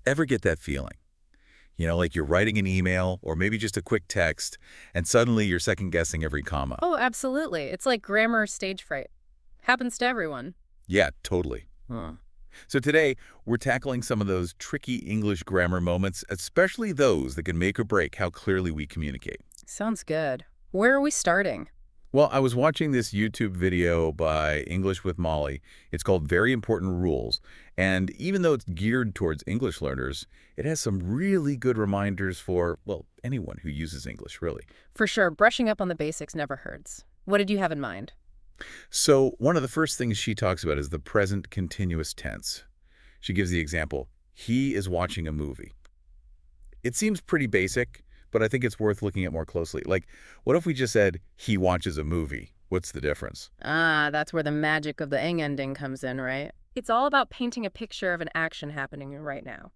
Ever get that feeling? Like you're writing an email or maybe just a quick text, and suddenly you're second-guessing every comma. Oh, absolutely. It's like grammar stage fright. Happens to everyone. Yeah, totally. Huh. So today, we're tackling some of those tricky English grammar moments, especially those that can make or break how clearly we communicate. Sounds good. Where are we starting? Well, I was watching this YouTube video by English with Molly. It's called Very Important Rules. And even though it's geared towards English learners, it has some really good reminders for, well, anyone who uses English, really. For sure, brushing up on the basics never hurts. What did you have in mind? So one of the first things she talks about is the present continuous tense. She gives the example, he is watching a movie. It seems pretty basic, but I think it's worth looking at more closely. Like, what if we just said, he watches a movie? What's the difference? Ah, that's where the magic of the ing ending comes in, right? It's all about painting a picture of an action happening right now.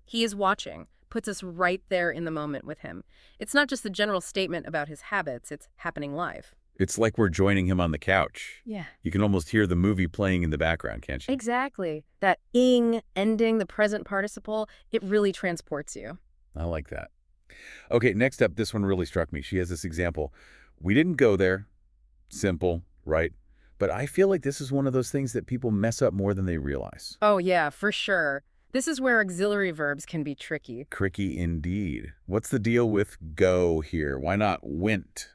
He is watching, puts us right there in the moment with him. It's not just a general statement about his habits, it's happening live. It's like we're joining him on the couch. Yeah. You can almost hear the movie playing in the background, can't you? Exactly. That ing ending, the present participle, it really transports you. I like that. Okay, next up, this one really struck me. She has this example. We didn't go there. Simple, right? But I feel like this is one of those things that people mess up more than they realize. Oh, yeah, for sure. This is where auxiliary verbs can be tricky. Tricky indeed. What's the deal with go here? Why not went,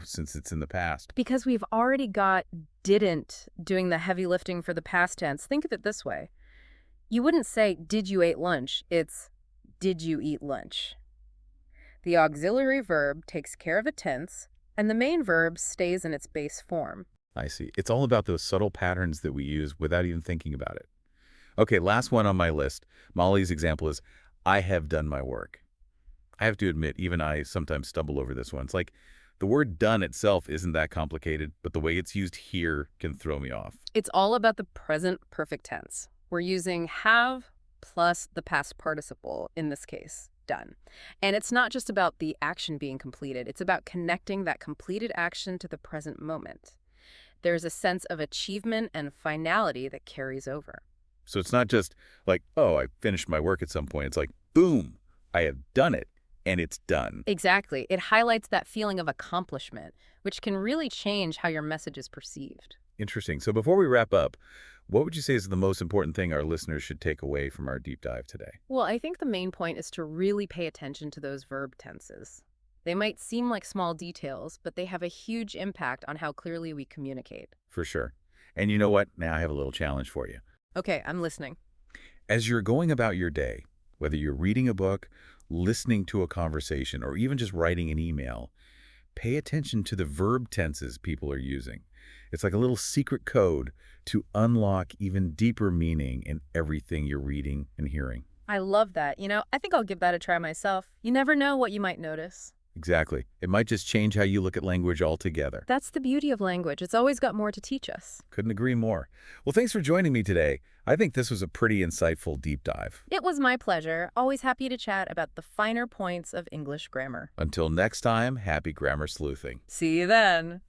since it's in the past? Because we've already got didn't doing the heavy lifting for the past tense. Think of it this way. You wouldn't say, did you eat lunch? It's, did you eat lunch? The auxiliary verb takes care of a tense, and the main verb stays in its base form. I see. It's all about those subtle patterns that we use without even thinking about it. Okay, last one on my list. Molly's example is, I have done my work. I have to admit, even I sometimes stumble over this one. It's like the word done itself isn't that complicated, but the way it's used here can throw me off. It's all about the present perfect tense. We're using have plus the past participle, in this case, done. And it's not just about the action being completed. It's about connecting that completed action to the present moment. There's a sense of achievement and finality that carries over. So it's not just like, oh, I finished my work at some point. It's like, boom, I have done it, and it's done. Exactly. It highlights that feeling of accomplishment, which can really change how your message is perceived. Interesting. So before we wrap up, what would you say is the most important thing our listeners should take away from our deep dive today? Well, I think the main point is to really pay attention to those verb tenses. They might seem like small details, but they have a huge impact on how clearly we communicate. For sure. And you know what? Now I have a little challenge for you. Okay, I'm listening. As you're going about your day, whether you're reading a book, listening to a conversation, or even just writing an email, pay attention to the verb tenses people are using. It's like a little secret code to unlock even deeper meaning in everything you're reading and hearing. I love that. I think I'll give that a try myself. You never know what you might notice. Exactly. It might just change how you look at language altogether. That's the beauty of language. It's always got more to teach us. Couldn't agree more. Well, thanks for joining me today. I think this was a pretty insightful deep dive. It was my pleasure. Always happy to chat about the finer points of English grammar. Until next time, happy grammar sleuthing. See you then.